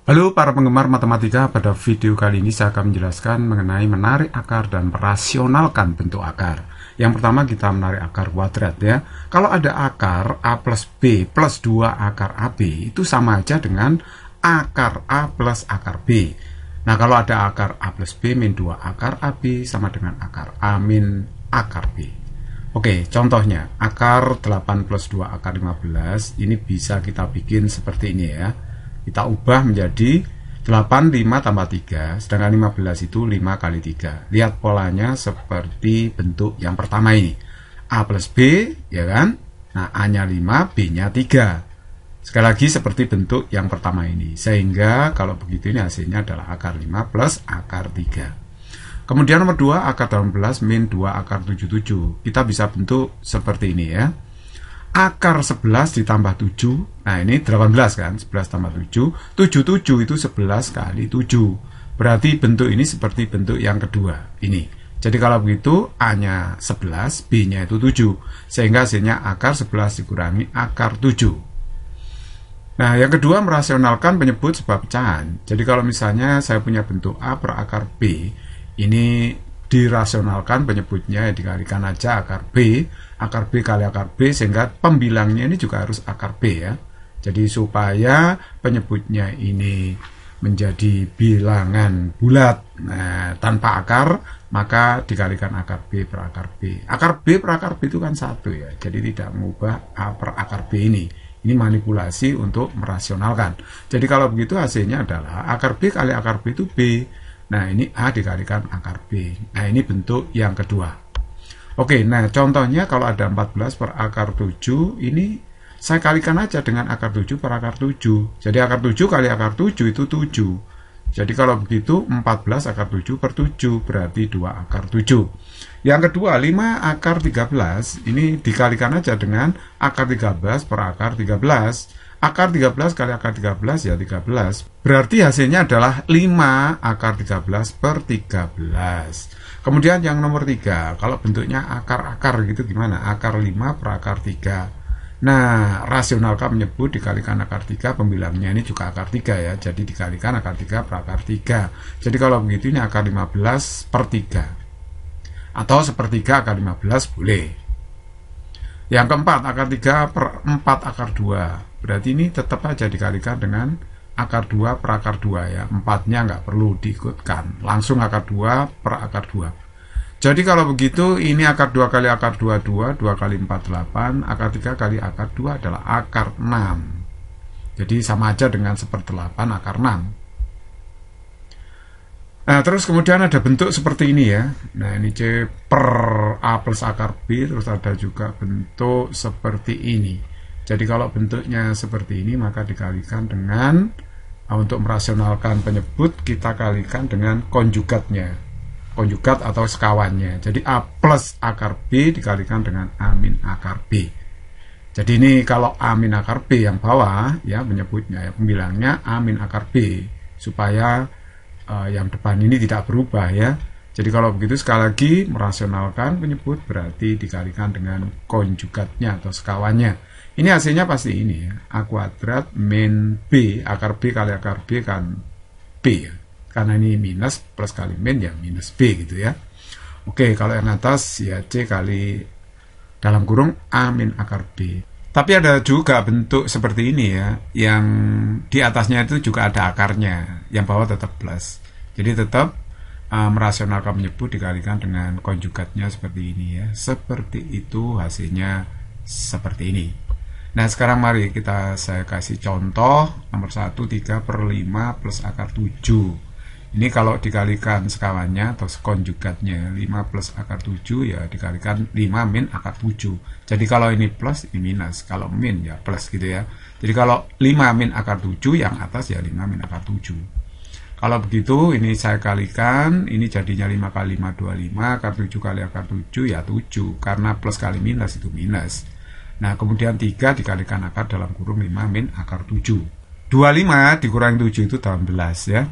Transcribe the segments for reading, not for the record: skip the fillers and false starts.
Halo para penggemar matematika, pada video kali ini saya akan menjelaskan mengenai menarik akar dan merasionalkan bentuk akar. Yang pertama kita menarik akar kuadrat ya. Kalau ada akar A plus B plus 2 akar AB itu sama aja dengan akar A plus akar B. Nah kalau ada akar A plus B min 2 akar AB sama dengan akar A min akar B. Oke, contohnya akar 8 plus 2 akar 15 ini bisa kita bikin seperti ini ya. Kita ubah menjadi 8, 5 tambah 3, sedangkan 15 itu 5 kali 3. Lihat polanya seperti bentuk yang pertama ini. A plus B, ya kan? Nah, A-nya 5, B-nya 3. Sekali lagi seperti bentuk yang pertama ini. Sehingga kalau begitu ini hasilnya adalah akar 5 plus akar 3. Kemudian nomor 2, akar 18 min 2 akar 77. Kita bisa bentuk seperti ini ya. Akar 11 ditambah 7, nah ini 18 kan, 11 tambah 7, 77 itu 11 kali 7. Berarti bentuk ini seperti bentuk yang kedua, ini. Jadi kalau begitu, A-nya 11, B-nya itu 7. Sehingga hasilnya akar 11 dikurangi akar 7. Nah, yang kedua merasionalkan penyebut sebuah pecahan. Jadi kalau misalnya saya punya bentuk A per akar B, ini dirasionalkan penyebutnya dikalikan aja akar B kali akar B, sehingga pembilangnya ini juga harus akar B ya. Jadi supaya penyebutnya ini menjadi bilangan bulat, nah, tanpa akar, maka dikalikan akar B per akar B. Akar B per akar B itu kan 1 ya, jadi tidak mengubah A per akar B ini. Ini manipulasi untuk merasionalkan. Jadi kalau begitu hasilnya adalah akar B kali akar B itu B. Nah ini A dikalikan akar B. Nah ini bentuk yang kedua. Oke, nah contohnya kalau ada 14 per akar 7, ini saya kalikan aja dengan akar 7 per akar 7. Jadi akar 7 kali akar 7 itu 7. Jadi kalau begitu 14 akar 7 per 7 berarti 2 akar 7. Yang kedua 5 akar 13, ini dikalikan aja dengan akar 13 per akar 13. Akar 13 kali akar 13 ya 13. Berarti hasilnya adalah 5 akar 13 per 13. Kemudian yang nomor 3, kalau bentuknya akar-akar gitu gimana? Akar 5 per akar 3. Nah, rasionalkan menyebut dikalikan akar 3, pembilangnya ini juga akar 3 ya. Jadi dikalikan akar 3 per akar 3. Jadi kalau begitu ini akar 15 per 3. Atau sepertiga akar 15 boleh. Yang keempat, akar 3 per 4 akar 2. Berarti ini tetap aja dikalikan dengan akar 2 per akar 2 ya. 4-nya nggak perlu diikutkan. Langsung akar 2 per akar 2. Jadi kalau begitu ini akar 2 kali akar 2, 2 kali 4, 8. Akar 3 kali akar 2 adalah akar 6. Jadi sama aja dengan seperdelapan akar 6. Nah terus kemudian ada bentuk seperti ini ya. Nah ini C per A plus akar B. Terus ada juga bentuk seperti ini. Jadi kalau bentuknya seperti ini maka dikalikan dengan, untuk merasionalkan penyebut kita kalikan dengan konjugatnya, konjugat atau sekawannya. Jadi A plus akar B dikalikan dengan A min akar B. Jadi ini kalau A min akar B yang bawah ya penyebutnya ya, pembilangnya A min akar B, supaya yang depan ini tidak berubah ya. Jadi kalau begitu sekali lagi merasionalkan penyebut berarti dikalikan dengan konjugatnya atau sekawannya. Ini hasilnya pasti ini ya, A kuadrat min B, akar B kali akar B kan B ya. Karena ini minus plus kali min ya minus B gitu ya. Oke, kalau yang atas ya C kali dalam kurung A min akar B. Tapi ada juga bentuk seperti ini ya, yang di atasnya itu juga ada akarnya, yang bawah tetap plus. Jadi tetap merasionalkan menyebut dikalikan dengan konjugatnya seperti ini ya. Seperti itu hasilnya seperti ini. Nah sekarang mari saya kasih contoh nomor 1, 3 per 5 plus akar 7. Ini kalau dikalikan sekawannya atau konjugatnya 5 plus akar 7 ya dikalikan 5 min akar 7. Jadi kalau ini plus ini minus, kalau min ya plus gitu ya. Jadi kalau 5 min akar 7 yang atas ya 5 min akar 7. Kalau begitu ini saya kalikan, ini jadinya 5 kali 5 25, akar 7 kali akar 7 ya 7. Karena plus kali minus itu minus. Nah kemudian 3 dikalikan akar dalam kurung 5 min akar 7. 25 dikurangi 7 itu 18 ya.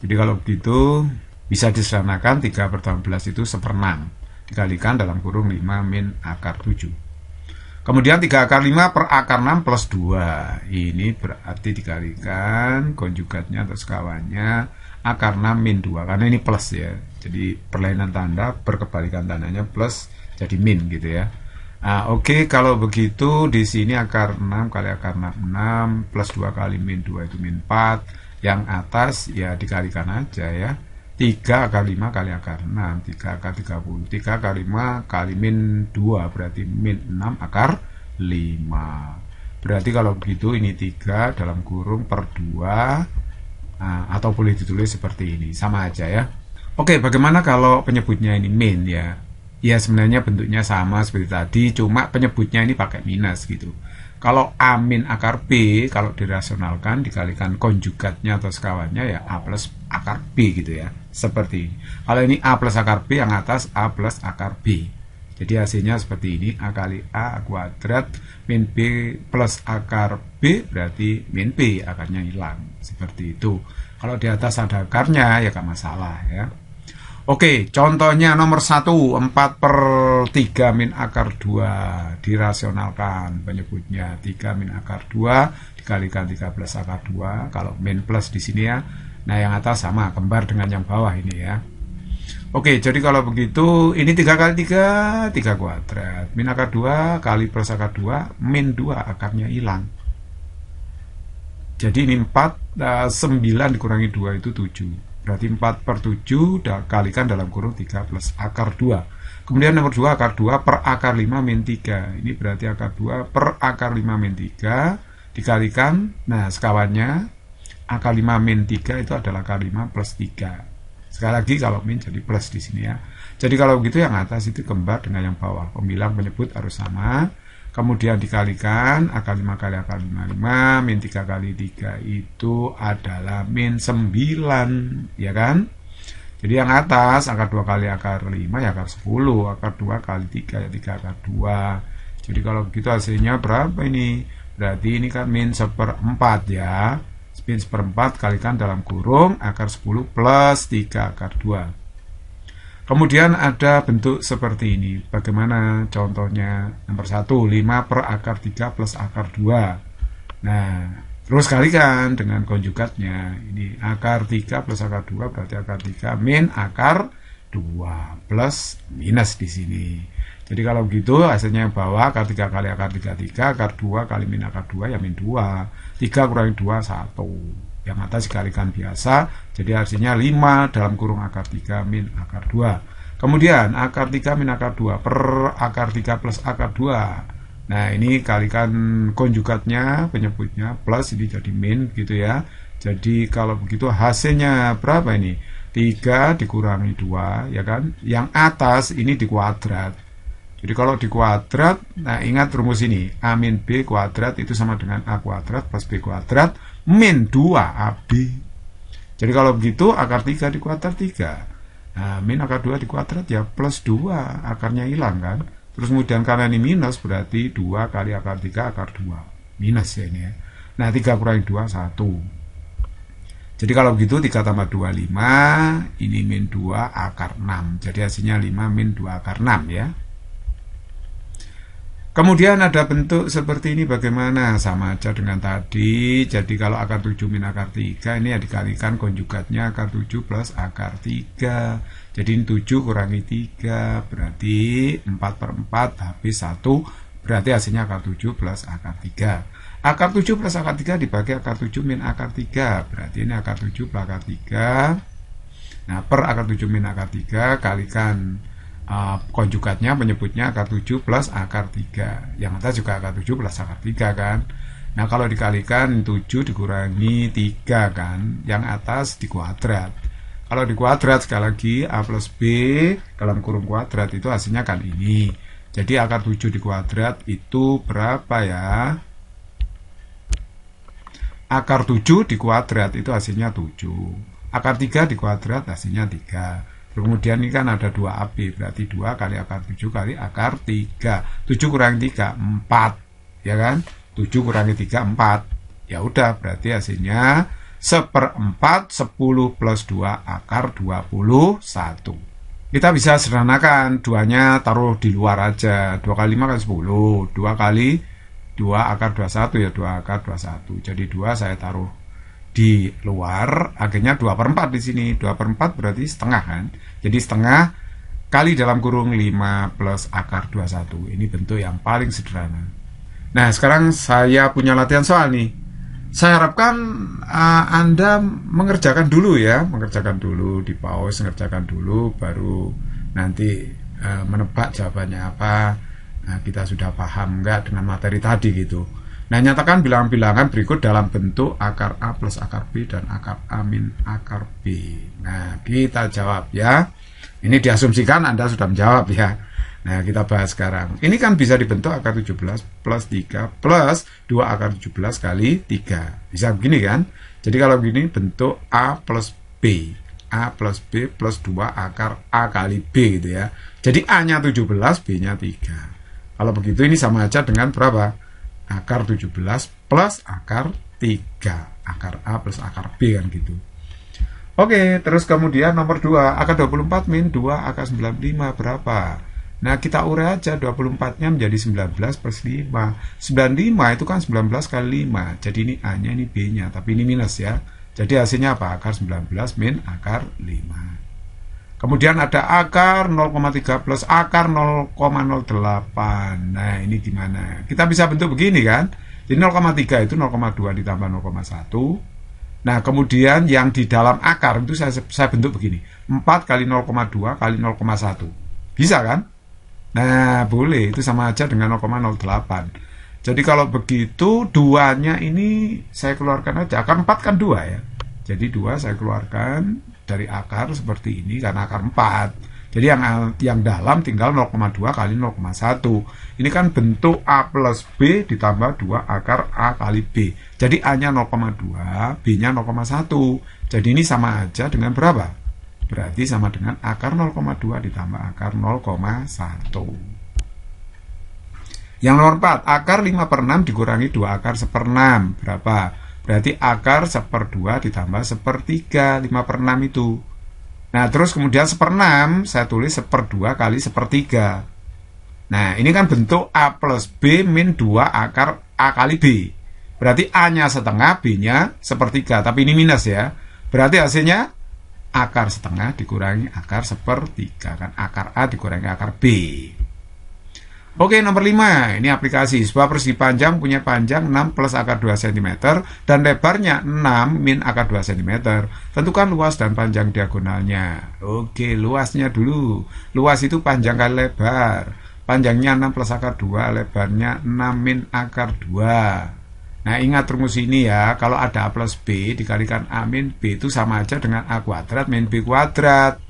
Jadi kalau begitu bisa disederhanakan 3 per 18 itu 1/6 dikalikan dalam kurung 5 min akar 7. Kemudian 3 akar 5 per akar 6 plus 2. Ini berarti dikalikan konjugatnya atau sekawannya akar 6 min 2. Karena ini plus ya. Jadi perlainan tanda berkebalikan tandanya plus jadi min gitu ya. Nah, oke, kalau begitu di sini akar 6 kali akar 6 plus 2 kali min 2 itu min 4. Yang atas ya dikalikan aja ya. 3 akar 5 kali akar 6, 3 akar 30, 3 akar 5 kali min 2, berarti min 6 akar 5. Berarti kalau begitu ini 3 dalam kurung per 2, atau boleh ditulis seperti ini, sama aja ya. Oke, bagaimana kalau penyebutnya ini min ya? Ya sebenarnya bentuknya sama seperti tadi, cuma penyebutnya ini pakai minus gitu. Kalau A min akar B, kalau dirasionalkan dikalikan konjugatnya atau sekawannya ya A plus akar B gitu ya. Seperti ini. Kalau ini A plus akar B, yang atas A plus akar B. Jadi hasilnya seperti ini, A kali A kuadrat min B plus akar B berarti min B, akarnya hilang. Seperti itu. Kalau di atas ada akarnya ya gak masalah ya. Oke, contohnya nomor 1, 4 per 3 min akar 2 dirasionalkan penyebutnya 3 min akar 2 dikalikan 3 plus akar 2, kalau min plus di sini ya. Nah, yang atas sama, kembar dengan yang bawah ini ya. Oke, jadi kalau begitu ini 3 kali 3, 3 kuadrat. Min akar 2 kali plus akar 2, min 2 akarnya hilang. Jadi ini 4, 9 dikurangi 2 itu 7. Berarti 4 per 7 kalikan dalam kurung 3 plus akar 2. Kemudian nomor 2 akar 2 per akar 5 min 3. Ini berarti akar 2 per akar 5 min 3 dikalikan, nah sekawannya akar 5 min 3 itu adalah akar 5 plus 3. Sekali lagi kalau min jadi plus di sini ya. Jadi kalau begitu yang atas itu kembar dengan yang bawah. Pembilang penyebut harus sama. Kemudian dikalikan akar 5 kali akar 5, 5 min 3 kali 3 itu adalah min 9 ya kan. Jadi yang atas akar 2 kali akar 5 ya akar 10, akar 2 kali 3 ya 3 akar 2. Jadi kalau begitu hasilnya berapa ini? Berarti ini kan min 1/4 ya. Min 1/4 kalikan dalam kurung akar 10 plus 3 akar 2. Kemudian ada bentuk seperti ini. Bagaimana contohnya? Nomor 1, 5 per akar 3 plus akar 2. Nah, terus kalikan dengan konjugatnya. Ini akar 3 plus akar 2 berarti akar 3 min akar 2 plus minus di sini. Jadi kalau begitu hasilnya yang bawah akar 3 kali akar 3, akar 2 kali min akar 2 ya min 2. 3 kurangi 2, 1. Yang atas dikalikan biasa, jadi hasilnya 5 dalam kurung akar 3 min akar 2. Kemudian akar 3 min akar 2 per akar 3 plus akar 2. Nah, ini kalikan konjugatnya, penyebutnya plus, ini jadi min gitu ya. Jadi kalau begitu hasilnya berapa ini? 3 dikurangi 2 ya kan. Yang atas ini dikuadrat. Jadi kalau dikuadrat, nah ingat rumus ini, A min B kuadrat itu sama dengan A kuadrat plus B kuadrat min 2AB. Jadi kalau begitu akar 3 dikuadrat 3. Nah, min akar 2 dikuadrat ya plus 2, akarnya hilang kan. Terus kemudian karena ini minus berarti 2 kali akar 3 akar 2. Minus ya ini ya. Nah, 3 kurangi 2, 1. Jadi kalau begitu 3 tambah 2, 5. Ini min 2 akar 6. Jadi hasilnya 5 min 2 akar 6 ya. Kemudian ada bentuk seperti ini, bagaimana? Sama aja dengan tadi. Jadi kalau akar 7 min akar 3 ini ya dikalikan konjugatnya akar 7 plus akar 3. Jadi ini 7 kurangi 3 berarti 4 per 4 habis 1. Berarti hasilnya akar 7 plus akar 3. Akar 7 plus akar 3 dibagi akar 7 min akar 3. Berarti ini akar 7 plus akar 3. Nah, per akar 7 min akar 3 kalikan konjugatnya, penyebutnya akar 7 plus akar 3. Yang atas juga akar 7 plus akar 3 kan. Nah, kalau dikalikan 7 dikurangi 3 kan. Yang atas dikuadrat. Kalau dikuadrat sekali lagi A plus B dalam kurung kuadrat itu hasilnya kan ini. Jadi akar 7 dikuadrat itu berapa ya? Akar 7 dikuadrat itu hasilnya 7. Akar 3 dikuadrat hasilnya 3. Kemudian ini kan ada 2AB, berarti 2 kali akar 7 kali akar 3. 7 kurangi 3, 4. Ya kan? 7 kurangi 3, 4. Ya udah, berarti hasilnya 1/4, 10 plus 2 akar 21. Kita bisa sederhanakan, 2-nya taruh di luar aja. 2 kali 5 kan 10. 2 kali 2 akar 21 ya, 2 akar 21. Jadi 2 saya taruh di luar, akhirnya 2 per 4 di sini. 2 per 4 berarti setengah kan. Jadi setengah kali dalam kurung 5 plus akar 21. Ini bentuk yang paling sederhana. Nah, sekarang saya punya latihan soal nih. Saya harapkan Anda mengerjakan dulu ya, mengerjakan dulu, di pause, mengerjakan dulu, baru nanti menebak jawabannya apa. Nah, kita sudah paham enggak dengan materi tadi gitu. Nah, nyatakan bilangan-bilangan berikut dalam bentuk akar A plus akar B dan akar A min akar B. Nah, kita jawab ya. Ini diasumsikan Anda sudah menjawab ya. Nah, kita bahas sekarang. Ini kan bisa dibentuk akar 17 plus 3 plus 2 akar 17 kali 3. Bisa begini kan? Jadi kalau begini bentuk A plus B. A plus B plus 2 akar A kali B gitu ya. Jadi A-nya 17, B-nya 3. Kalau begitu ini sama aja dengan berapa? Akar 17 plus akar 3. Akar A plus akar B kan gitu. Oke, terus kemudian nomor 2. Akar 24 min 2 akar 95 berapa? Nah, kita urai aja 24-nya menjadi 19 plus 5. 95 itu kan 19 kali 5. Jadi ini A-nya, ini B-nya. Tapi ini minus ya. Jadi hasilnya apa? Akar 19 min akar 5. Kemudian ada akar 0,3 plus akar 0,08. Nah, ini gimana? Kita bisa bentuk begini kan? Jadi 0,3 itu 0,2 ditambah 0,1. Nah, kemudian yang di dalam akar itu saya bentuk begini. 4 kali 0,2 kali 0,1. Bisa kan? Nah, boleh. Itu sama aja dengan 0,08. Jadi kalau begitu, 2-nya ini saya keluarkan aja. Akar 4 kan 2 ya. Jadi 2 saya keluarkan dari akar seperti ini karena akar 4. Jadi yang dalam tinggal 0,2 kali 0,1. Ini kan bentuk A plus B ditambah 2 akar A kali B. Jadi A-nya 0,2, B-nya 0,1. Jadi ini sama aja dengan berapa? Berarti sama dengan akar 0,2 ditambah akar 0,1. Yang nomor 4, akar 5 per 6 dikurangi 2 akar 1/6. Berapa? Berarti akar 1/2 ditambah 1/3. 5 per 6 itu. Nah, terus kemudian 1/6 saya tulis 1/2 kali 1/3. Nah, ini kan bentuk A plus B min 2 akar A kali B. Berarti A-nya setengah, B-nya 1/3. Tapi ini minus ya. Berarti hasilnya akar setengah dikurangi akar 1/3. Kan akar A dikurangi akar B. Oke, nomor 5. Ini aplikasi. Sebuah persegi panjang punya panjang 6 plus akar 2 cm dan lebarnya 6 min akar 2 cm. Tentukan luas dan panjang diagonalnya. Oke, luasnya dulu. Luas itu panjang kali lebar. Panjangnya 6 plus akar 2, lebarnya 6 min akar 2. Nah, ingat rumus ini ya. Kalau ada A plus B dikalikan A min B itu sama aja dengan A kuadrat min B kuadrat.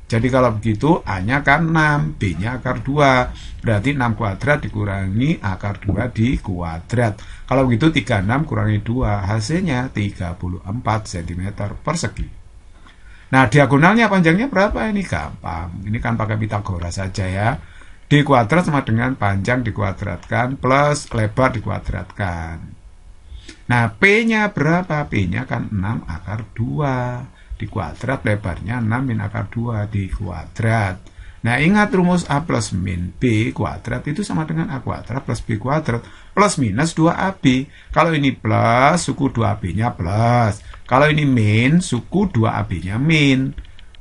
Jadi kalau begitu A-nya kan 6, B-nya akar 2. Berarti 6 kuadrat dikurangi akar 2 di kuadrat. Kalau begitu 36 kurangi 2, hasilnya 34 cm persegi. Nah, diagonalnya panjangnya berapa? Ini gampang. Ini kan pakai Pitagoras saja ya. D kuadrat sama dengan panjang dikuadratkan plus lebar dikuadratkan. Nah, P-nya berapa? P-nya kan 6 akar 2. Di kuadrat lebarnya 6 min akar 2 di kuadrat. Nah, ingat rumus A plus min B kuadrat itu sama dengan A kuadrat plus B kuadrat plus minus 2AB. Kalau ini plus, suku 2AB-nya plus. Kalau ini min, suku 2AB-nya min.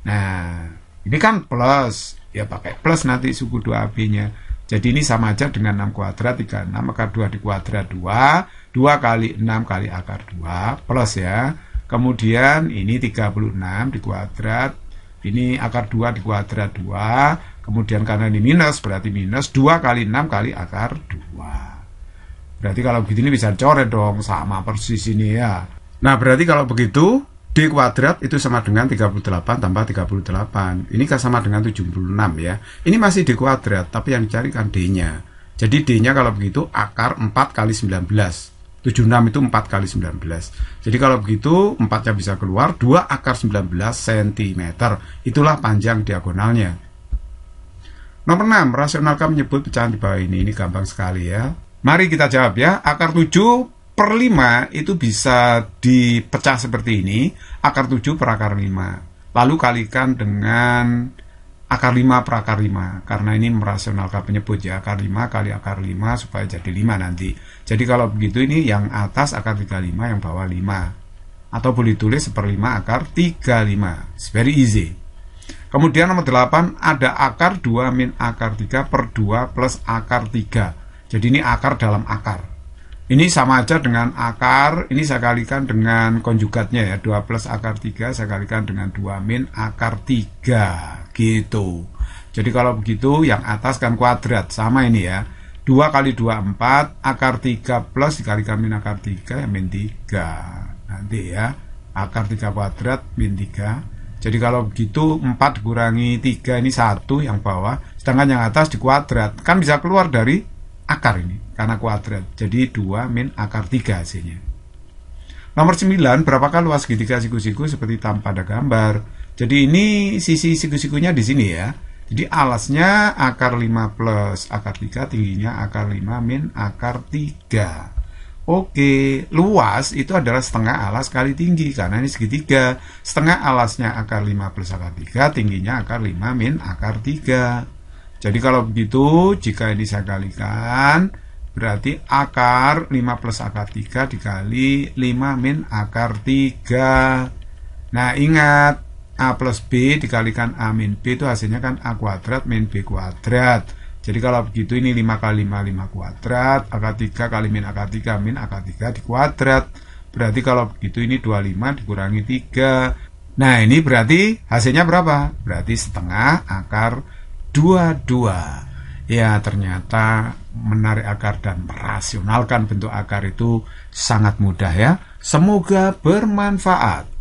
Nah, ini kan plus. Ya pakai plus nanti suku 2AB-nya. Jadi ini sama aja dengan 6 kuadrat 36 akar 2 di kuadrat 2. 2 kali 6 kali akar 2 plus ya. Kemudian ini 36 di kuadrat. Ini akar 2 di kuadrat 2. Kemudian karena ini minus berarti minus 2 kali 6 kali akar 2. Berarti kalau begini bisa coret dong. Sama persis ini ya. Nah, berarti kalau begitu D kuadrat itu sama dengan 38 tambah 38. Ini kan sama dengan 76 ya. Ini masih D kuadrat, tapi yang dicari kan D-nya. Jadi D-nya kalau begitu akar 4 kali 19. 76 itu 4 kali 19. Jadi kalau begitu 4-nya bisa keluar 2 akar 19 cm. Itulah panjang diagonalnya. Nomor 6. Rasionalkan menyebut pecahan di bawah ini. Ini gampang sekali ya. Mari kita jawab ya. Akar 7/5 itu bisa dipecah seperti ini. Akar 7 per akar 5. Lalu kalikan dengan akar 5 per akar 5, karena ini merasionalkan penyebut ya, akar 5 kali akar 5 supaya jadi 5 nanti. Jadi kalau begitu ini yang atas akar 35, yang bawah 5, atau boleh tulis 1/5 akar 35. It's very easy. Kemudian nomor 8, ada akar 2 min akar 3 per 2 plus akar 3. Jadi ini akar dalam akar. Ini sama aja dengan akar, ini saya kalikan dengan konjugatnya ya, 2 plus akar 3 saya kalikan dengan 2 min akar 3, gitu. Jadi kalau begitu yang atas kan kuadrat, sama ini ya, 2 kali 2 4, akar 3 plus dikalikan min akar 3 ya min 3, nanti ya, akar 3 kuadrat min 3. Jadi kalau begitu 4 dikurangi 3 ini 1 yang bawah, sedangkan yang atas dikuadrat, kan bisa keluar dari akar ini karena kuadrat, jadi 2 min akar 3 hasilnya. Nomor 9, berapakah luas segitiga siku-siku seperti tanpa ada gambar. Jadi ini sisi siku-sikunya di sini ya. Jadi alasnya akar 5 plus akar 3, tingginya akar 5 min akar 3. Oke, luas itu adalah setengah alas kali tinggi, karena ini segitiga. Setengah alasnya akar 5 plus akar 3, tingginya akar 5 min akar 3. Jadi kalau begitu, jika ini saya kalikan, berarti akar 5 plus akar 3 dikali 5 min akar 3. Nah ingat, A plus B dikalikan A min B itu hasilnya kan A kuadrat min B kuadrat. Jadi kalau begitu ini 5 kali 5, 5 kuadrat, akar 3 kali min akar 3 min akar 3 dikuadrat. Berarti kalau begitu ini 25 dikurangi 3. Nah ini berarti hasilnya berapa? Berarti setengah akar 22. Ya ternyata menarik akar dan merasionalkan bentuk akar itu sangat mudah ya. Semoga bermanfaat.